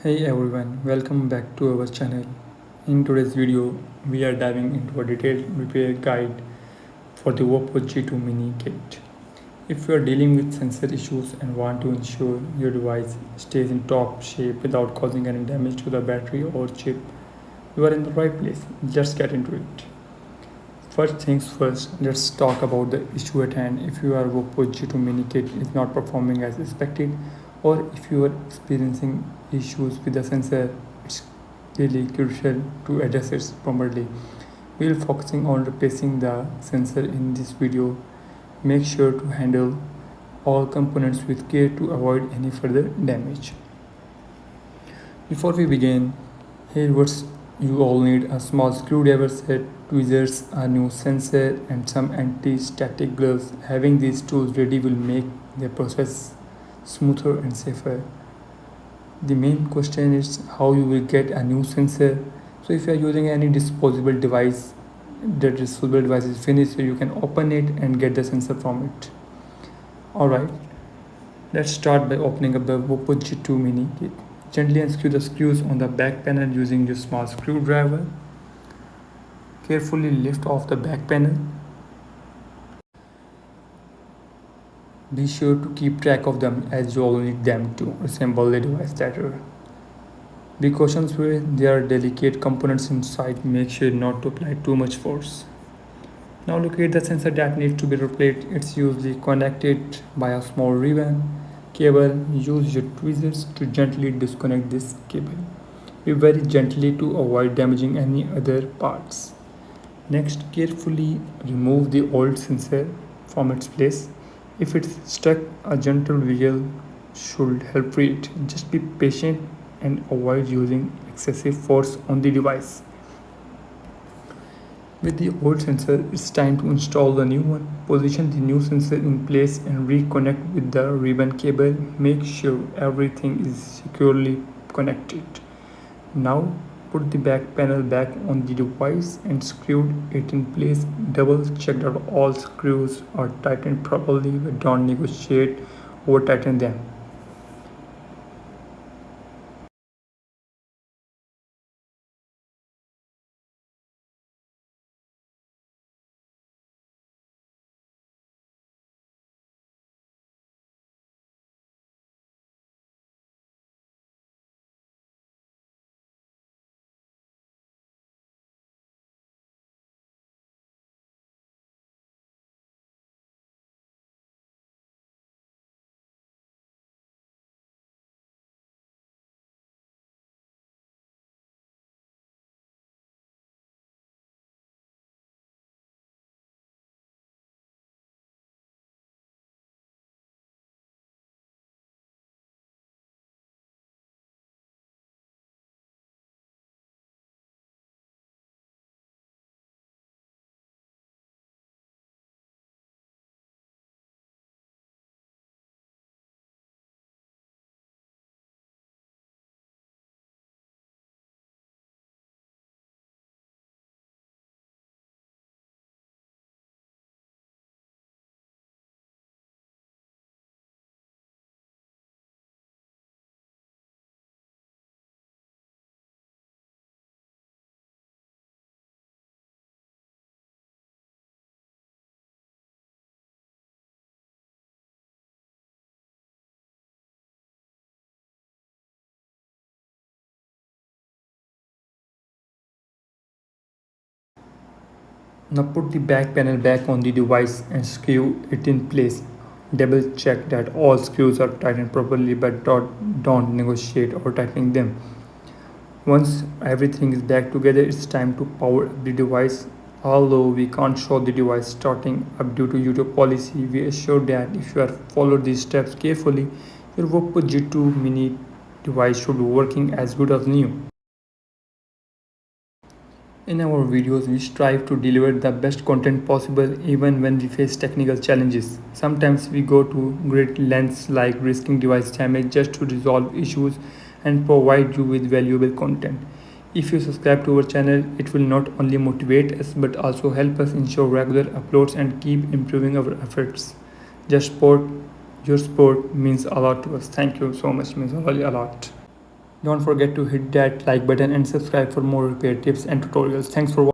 Hey everyone, welcome back to our channel. In today's video, we are diving into a detailed repair guide for the Voopoo G2 mini kit. If you are dealing with sensor issues and want to ensure your device stays in top shape without causing any damage to the battery or chip, you are in the right place. Let's get into it. First things first, let's talk about the issue at hand. If your Voopoo G2 mini kit is not performing as expected, or if you are experiencing issues with the sensor, it's really crucial to address it properly. We'll focusing on replacing the sensor in this video. Make sure to handle all components with care to avoid any further damage. Before we begin, here what you all need: a small screwdriver set, tweezers, a new sensor, and some anti-static gloves. Having these tools ready will make the process smoother and safer. The main question is how you will get a new sensor. So if you are using any disposable device, the disposable device is finished, so you can open it and get the sensor from it. Alright, let's start by opening up the Voopoo G2 mini kit. Gently unscrew the screws on the back panel using your small screwdriver. Carefully lift off the back panel. Be sure to keep track of them as you will need them to assemble the device later. Be cautious where there are delicate components inside. Make sure not to apply too much force. Now locate the sensor that needs to be replaced. It's usually connected by a small ribbon cable. Use your tweezers to gently disconnect this cable. Be very gently to avoid damaging any other parts. Next, carefully remove the old sensor from its place. If it's stuck, a gentle wiggle should help free it. Just be patient and avoid using excessive force on the device. With the old sensor, it's time to install the new one. Position the new sensor in place and reconnect with the ribbon cable. Make sure everything is securely connected. Now, put the back panel back on the device and screw it in place. Double check that all screws are tightened properly, but don't negotiate or tighten them. Now put the back panel back on the device and screw it in place. Double check that all screws are tightened properly, but don't negotiate or tightening them. Once everything is back together, it's time to power up the device. Although we can't show the device starting up due to YouTube policy, we assure that if you have followed these steps carefully, your Voopoo G2 mini device should be working as good as new. In our videos, we strive to deliver the best content possible even when we face technical challenges. Sometimes we go to great lengths like risking device damage just to resolve issues and provide you with valuable content. If you subscribe to our channel, it will not only motivate us but also help us ensure regular uploads and keep improving our efforts. Your support means a lot to us. Thank you so much, means really a lot. Don't forget to hit that like button and subscribe for more repair tips and tutorials. Thanks for watching.